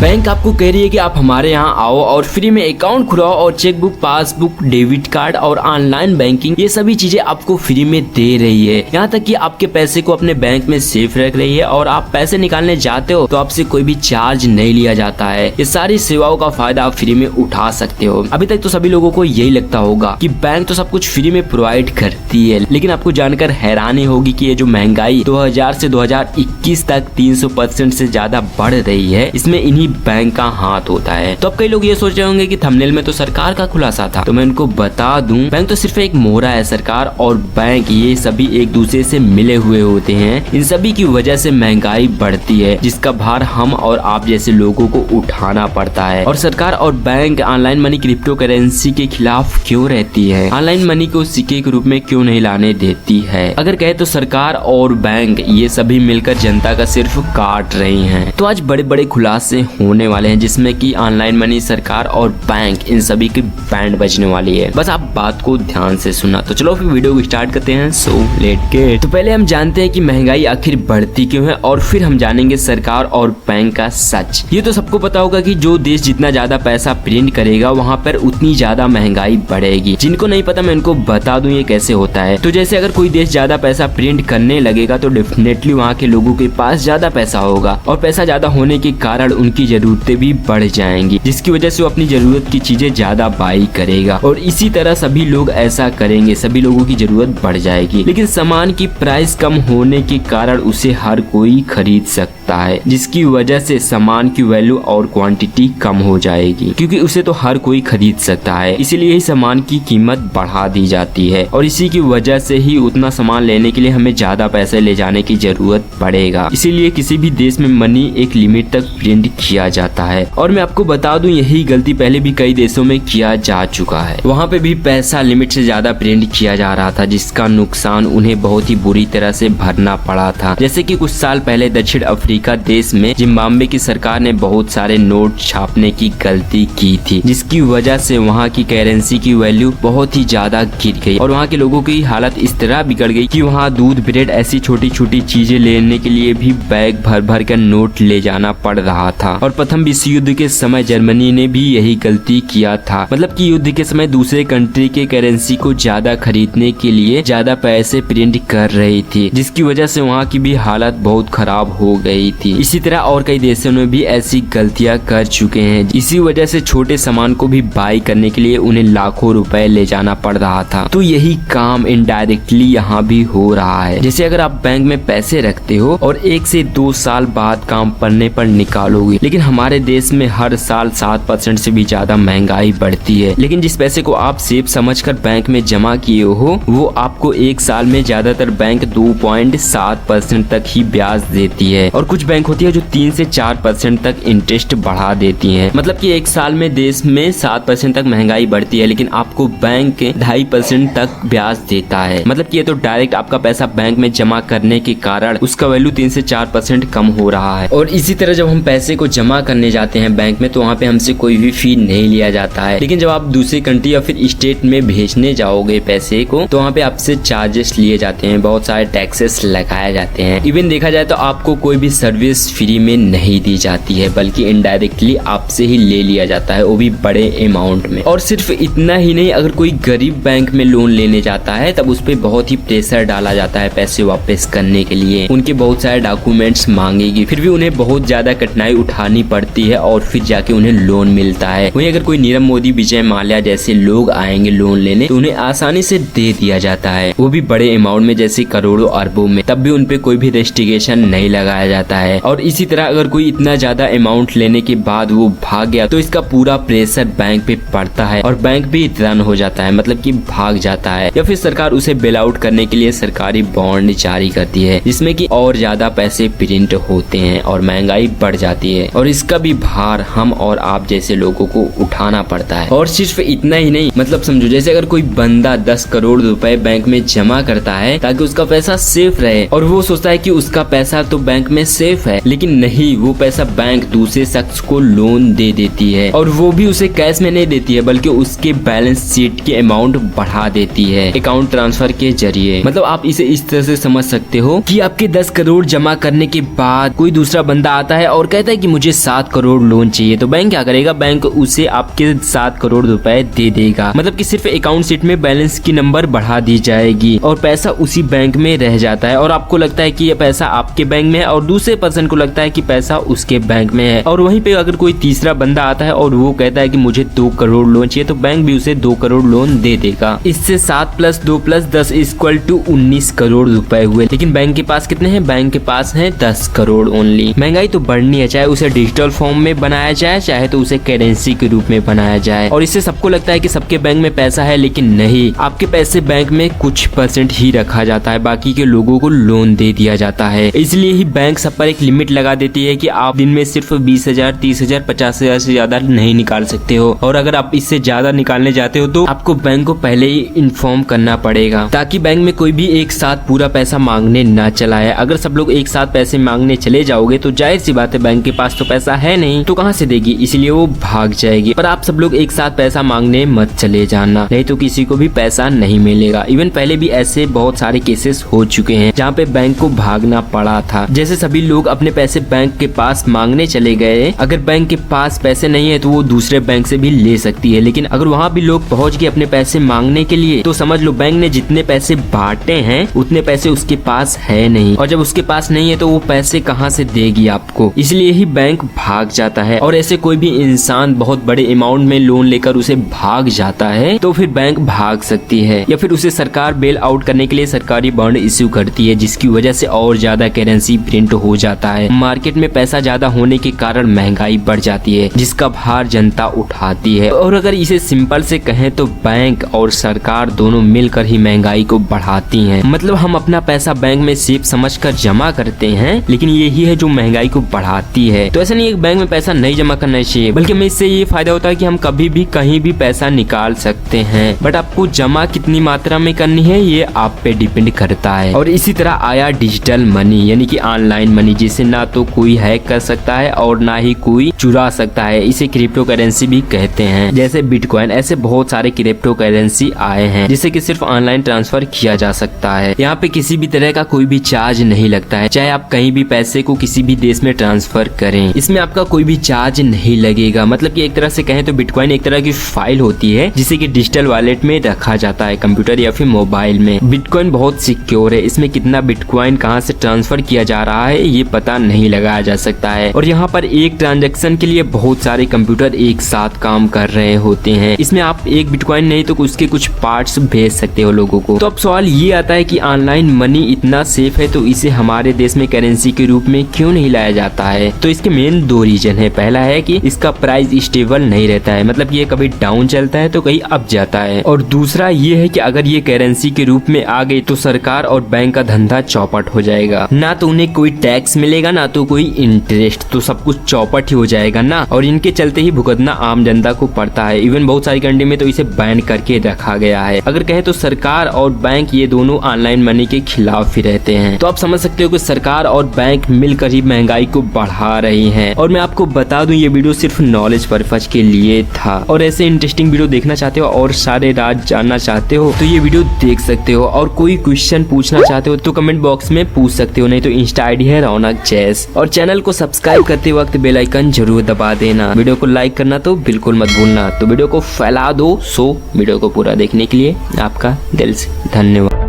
Bank आपको कह रही है कि आप हमारे यहाँ आओ और फ्री में अकाउंट खुलाओ और चेकबुक, पासबुक, डेबिट कार्ड और ऑनलाइन बैंकिंग, ये सभी चीजें आपको फ्री में दे रही है। यहाँ तक कि आपके पैसे को अपने बैंक में सेफ रख रही है और आप पैसे निकालने जाते हो तो आपसे कोई भी चार्ज नहीं लिया जाता है। ये सारी सेवाओं का फायदा आप फ्री में उठा सकते हो। अभी तक तो सभी लोगों को यही लगता होगा कि बैंक तो सब कुछ फ्री में प्रोवाइड करती है, लेकिन आपको जानकर हैरानी होगी कि ये जो महंगाई 2000 से 2021 तक 300% से ज्यादा बढ़ रही है, इसमें इन्हीं बैंक का हाथ होता है। तो अब कई लोग ये सोच रहे होंगे कि थंबनेल में तो सरकार का खुलासा था, तो मैं इनको बता दूं बैंक तो सिर्फ एक मोहरा है। सरकार और बैंक ये सभी एक दूसरे से मिले हुए होते हैं। इन सभी की वजह से महंगाई बढ़ती है, जिसका भार हम और आप जैसे लोगों को उठाना पड़ता है। और सरकार और bank online money, crypto currency के खिलाफ क्यों रहती है? ऑनलाइन मनी को सिक्के के रूप में क्यों नहीं लाने देती है? अगर कहे तो सरकार और बैंक ये सभी मिलकर जनता का सिर्फ काट रही हैं। तो आज बड़े बड़े खुलासे होने वाले हैं, जिसमें कि ऑनलाइन मनी, सरकार और बैंक, इन सभी की बैंड बजने वाली है। बस आप बात को ध्यान से सुनना। तो चलो फिर वीडियो को स्टार्ट करते हैं। So let get. तो पहले हम जानते हैं कि महंगाई आखिर बढ़ती क्यों है, और फिर हम जानेंगे सरकार और बैंक का सच। ये तो सबको पता होगा कि जो देश जितना ज्यादा पैसा प्रिंट करेगा वहाँ पर उतनी ज्यादा महंगाई बढ़ेगी। जिनको नहीं पता मैं इनको बता दूं ये कैसे होता है। तो जैसे अगर कोई देश ज्यादा पैसा प्रिंट करने लगेगा तो डेफिनेटली वहाँ के लोगों के पास ज्यादा पैसा होगा, और पैसा ज्यादा होने के कारण उनकी जरूरतें भी बढ़ जाएंगी, जिसकी वजह से वो अपनी जरूरत की चीजें ज्यादा बाई करेगा। और इसी तरह सभी लोग ऐसा करेंगे, सभी लोगों की जरूरत बढ़ जाएगी। लेकिन सामान की प्राइस कम होने के कारण उसे हर कोई खरीद सकता है, जिसकी वजह से सामान की वैल्यू और क्वांटिटी कम हो जाएगी, क्योंकि उसे तो हर कोई खरीद सकता है। इसीलिए ही सामान की कीमत बढ़ा दी जाती है, और इसी की वजह से ही उतना सामान लेने के लिए हमें ज्यादा पैसे ले जाने की जरूरत पड़ेगा। इसीलिए किसी भी देश में मनी एक लिमिट तक प्रिंट किया जाता है। और मैं आपको बता दूं यही गलती पहले भी कई देशों में किया जा चुका है। वहाँ पे भी पैसा लिमिट से ज्यादा प्रिंट किया जा रहा था, जिसका नुकसान उन्हें बहुत ही बुरी तरह से भरना पड़ा था। जैसे कि कुछ साल पहले दक्षिण अफ्रीका देश में जिम्बाब्वे की सरकार ने बहुत सारे नोट छापने की गलती की थी, जिसकी वजह से वहाँ की करेंसी की वैल्यू बहुत ही ज्यादा गिर गई, और वहाँ के लोगों की हालत इस तरह बिगड़ गई कि वहाँ दूध, ब्रेड, ऐसी छोटी छोटी चीजें लेने के लिए भी बैग भर भर कर नोट ले जाना पड़ रहा था। और प्रथम विश्व युद्ध के समय जर्मनी ने भी यही गलती किया था। मतलब कि युद्ध के समय दूसरे कंट्री के करेंसी को ज्यादा खरीदने के लिए ज्यादा पैसे प्रिंट कर रही थी, जिसकी वजह से वहाँ की भी हालत बहुत खराब हो गई थी। इसी तरह और कई देशों में भी ऐसी गलतियां कर चुके हैं। इसी वजह से छोटे सामान को भी बाई करने के लिए उन्हें लाखों रुपए ले जाना पड़ रहा था। तो यही काम इनडायरेक्टली यहाँ भी हो रहा है। जैसे अगर आप बैंक में पैसे रखते हो और 1 से 2 साल बाद काम पड़ने पर निकालोगे, लेकिन हमारे देश में हर साल 7% से भी ज्यादा महंगाई बढ़ती है। लेकिन जिस पैसे को आप सेफ समझकर बैंक में जमा किए हो, वो आपको 1 साल में ज्यादातर बैंक 2.7% तक ही ब्याज देती है, और कुछ बैंक होती है जो 3 से 4% तक इंटरेस्ट बढ़ा देती है। मतलब कि 1 साल में देश में 7% तक महंगाई बढ़ती है, लेकिन आपको बैंक 2.5% तक ब्याज देता है। मतलब कि ये तो डायरेक्ट आपका पैसा बैंक में जमा करने के कारण उसका वैल्यू 3 से 4% कम हो रहा है। और इसी तरह जब हम पैसे को जमा करने जाते हैं बैंक में, तो वहाँ पे हमसे कोई भी फी नहीं लिया जाता है। लेकिन जब आप दूसरी कंट्री या फिर स्टेट में भेजने जाओगे पैसे को, तो वहाँ पे आपसे चार्जेस लिए जाते हैं, बहुत सारे टैक्सेस लगाए जाते हैं। इवन देखा जाए तो आपको कोई भी सर्विस फ्री में नहीं दी जाती है, बल्कि इनडायरेक्टली आपसे ही ले लिया जाता है, वो भी बड़े अमाउंट में। और सिर्फ इतना ही नहीं, अगर कोई गरीब बैंक में लोन लेने जाता है तब उस पर बहुत ही प्रेशर डाला जाता है पैसे वापस करने के लिए। उनके बहुत सारे डॉक्यूमेंट्स मांगेगी, फिर भी उन्हें बहुत ज्यादा कठिनाई उठानी पड़ती है, और फिर जाके उन्हें लोन मिलता है। वहीं अगर कोई नीरव मोदी, विजय माल्या जैसे लोग आएंगे लोन लेने, तो उन्हें आसानी से दे दिया जाता है, वो भी बड़े अमाउंट में, जैसे करोड़ों अरबों में। तब भी उनपे कोई भी रेस्ट्रिक्शन नहीं लगाया जाता है। और इसी तरह अगर कोई इतना ज्यादा अमाउंट लेने के बाद वो भाग गया, तो इसका पूरा प्रेशर बैंक पे पड़ता है, और बैंक भी रन हो जाता है, मतलब कि भाग जाता है। या फिर सरकार उसे बेल आउट करने के लिए सरकारी बॉन्ड जारी करती है, जिसमें कि और ज्यादा पैसे प्रिंट होते हैं और महंगाई बढ़ जाती है, और इसका भी भार हम और आप जैसे लोगों को उठाना पड़ता है। और सिर्फ इतना ही नहीं, मतलब समझो जैसे अगर कोई बंदा 10 करोड़ रुपए बैंक में जमा करता है ताकि उसका पैसा सेफ रहे, और वो सोचता है कि उसका पैसा तो बैंक में सेफ है, लेकिन नहीं, वो पैसा बैंक दूसरे शख्स को लोन दे देती है, और वो भी उसे कैश में नहीं देती है, बल्कि उसके बैलेंस शीट की अमाउंट बढ़ा देती है अकाउंट ट्रांसफर के जरिए। मतलब आप इसे इस तरह से समझ सकते हो कि आपके 10 करोड़ जमा करने के बाद कोई दूसरा बंदा आता है और कहता है कि मुझे 7 करोड़ लोन चाहिए, तो बैंक क्या करेगा, बैंक उसे आपके 7 करोड़ रुपए दे देगा। मतलब कि सिर्फ अकाउंट शीट में बैलेंस की नंबर बढ़ा दी जाएगी और पैसा उसी बैंक में रह जाता है, और आपको लगता है कि ये पैसा आपके बैंक में है और दूसरे पर्सन को लगता है कि पैसा उसके बैंक में है। और वहीं पे अगर कोई तीसरा बंदा आता है और वो कहता है कि मुझे 2 करोड़ लोन चाहिए, तो बैंक भी उसे 2 करोड़ लोन दे देगा। इससे 7 + 2 + 10 = 19 करोड़ रुपए हुए। लेकिन बैंक के पास कितने हैं, बैंक के पास है 10 करोड़ ओनली। महंगाई तो बढ़नी है, चाहे उसे डिजिटल फॉर्म में बनाया जाए, चाहे तो उसे करेंसी के रूप में बनाया जाए। और इससे सबको लगता है कि सबके बैंक में पैसा है, लेकिन नहीं, आपके पैसे बैंक में कुछ % ही रखा जाता है, बाकी के लोगों को लोन दे दिया जाता है। इसलिए ही बैंक सब पर एक लिमिट लगा देती है कि आप दिन में सिर्फ 20,000, 30,000, 50,000 से ज्यादा नहीं निकाल सकते हो, और अगर आप इससे ज्यादा निकालने जाते हो तो आपको बैंक को पहले ही इन्फॉर्म करना पड़ेगा, ताकि बैंक में कोई भी एक साथ पूरा पैसा मांगने ना चला है। अगर सब लोग एक साथ पैसे मांगने चले जाओगे तो जाहिर सी बात है बैंक के पास तो पैसा है नहीं, तो कहाँ से देगी, इसलिए वो भाग जाएगी। पर आप सब लोग एक साथ पैसा मांगने मत चले जाना, नहीं तो किसी को भी पैसा नहीं मिलेगा। इवन पहले भी ऐसे बहुत सारे केसेस हो चुके हैं जहाँ पे बैंक को भागना पड़ा था। जैसे सभी लोग अपने पैसे बैंक के पास मांगने चले गए, अगर बैंक के पास पैसे नहीं है तो वो दूसरे बैंक से भी ले सकती है, लेकिन अगर वहाँ भी लोग पहुँच गए अपने पैसे मांगने के लिए, तो समझ लो बैंक ने जितने पैसे बांटे हैं उतने पैसे उसके पास है नहीं, और जब उसके पास नहीं है तो वो पैसे कहाँ से देगी आपको, इसलिए ही बैंक भाग जाता है। और ऐसे कोई भी इंसान बहुत बड़े अमाउंट में लोन लेकर उसे भाग जाता है तो फिर बैंक भाग सकती है, या फिर उसे सरकार बेल आउट करने के लिए सरकारी बॉन्ड इश्यू करती है, जिसकी वजह से और ज्यादा करेंसी प्रिंट हो जाता है। मार्केट में पैसा ज्यादा होने के कारण महंगाई बढ़ जाती है, जिसका भार जनता उठाती है। और अगर इसे सिंपल से कहें तो बैंक और सरकार दोनों मिलकर ही महंगाई को बढ़ाती हैं। मतलब हम अपना पैसा बैंक में सेफ समझकर जमा करते हैं, लेकिन यही है जो महंगाई को बढ़ाती है। तो ऐसा नहीं है बैंक में पैसा नहीं जमा करना चाहिए, बल्कि हमें इससे ये फायदा होता है कि हम कभी भी कहीं भी पैसा निकाल सकते हैं, बट आपको जमा कितनी मात्रा में करनी है ये आप पे डिपेंड करता है। और इसी तरह आया डिजिटल मनी, यानी कि ऑनलाइन मनी, जिसे ना तो कोई हैक कर सकता है और ना ही कोई चुरा सकता है। इसे क्रिप्टो करेंसी भी कहते हैं, जैसे बिटकॉइन। ऐसे बहुत सारे क्रिप्टो करेंसी आए हैं जिससे कि सिर्फ ऑनलाइन ट्रांसफर किया जा सकता है। यहाँ पे किसी भी तरह का कोई भी चार्ज नहीं लगता है, चाहे आप कहीं भी पैसे को किसी भी देश में ट्रांसफर करें, इसमें आपका कोई भी चार्ज नहीं लगेगा। मतलब कि एक तरह से कहें तो बिटकॉइन एक तरह की फाइल होती है जिसे कि डिजिटल वॉलेट में रखा जाता है, कंप्यूटर या फिर मोबाइल में। बिटकॉइन बहुत सिक्योर है, इसमें कितना बिटकॉइन कहाँ से ट्रांसफर किया जा रहा है ये पता नहीं लगाया जा सकता है। और यहाँ पर एक ट्रांजैक्शन के लिए बहुत सारे कंप्यूटर एक साथ काम कर रहे होते हैं। इसमें आप एक बिटकॉइन नहीं तो उसके कुछ पार्ट्स भेज सकते हो लोगों को। तो अब सवाल ये आता है कि ऑनलाइन मनी इतना सेफ है तो इसे हमारे देश में करेंसी के रूप में क्यों नहीं लाया जाता है? तो इसके मेन 2 रीजन है। पहला है कि इसका प्राइस स्टेबल नहीं रहता है, मतलब ये कभी डाउन चलता है तो कहीं अप जाता है। और दूसरा ये है कि अगर ये करेंसी के रूप में आ गई तो सरकार और बैंक का धंधा चौपट हो जाएगा, ना तो उन्हें कोई टैक्स मिलेगा ना तो कोई इंटरेस्ट, तो सब कुछ चौपट ही हो जाएगा ना। और इनके चलते ही भुगतना आम जनता को पड़ता है। इवन बहुत सारी कंट्री में तो इसे बैन करके रखा गया है। अगर कहें तो सरकार और बैंक ये दोनों ऑनलाइन मनी के खिलाफ ही रहते हैं। तो आप समझ सकते हो कि सरकार और बैंक मिलकर ही महंगाई को बढ़ा रही हैं। और मैं आपको बता दूं ये वीडियो सिर्फ नॉलेज पर्पज के लिए था। और ऐसे इंटरेस्टिंग वीडियो देखना चाहते हो और सारे राज जानना चाहते हो तो ये वीडियो देख सकते हो। और कोई क्वेश्चन पूछना चाहते हो तो कमेंट बॉक्स में पूछ सकते हो, नहीं तो इंस्टा आईडी है रौनक जैस। और चैनल को सब्सक्राइब करते वक्त बेल आइकन जरूर दबा देना। वीडियो को लाइक करना तो बिल्कुल मत भूलना। तो वीडियो को फैला दो। वीडियो को पूरा देखने के लिए आपका दिल से धन्यवाद।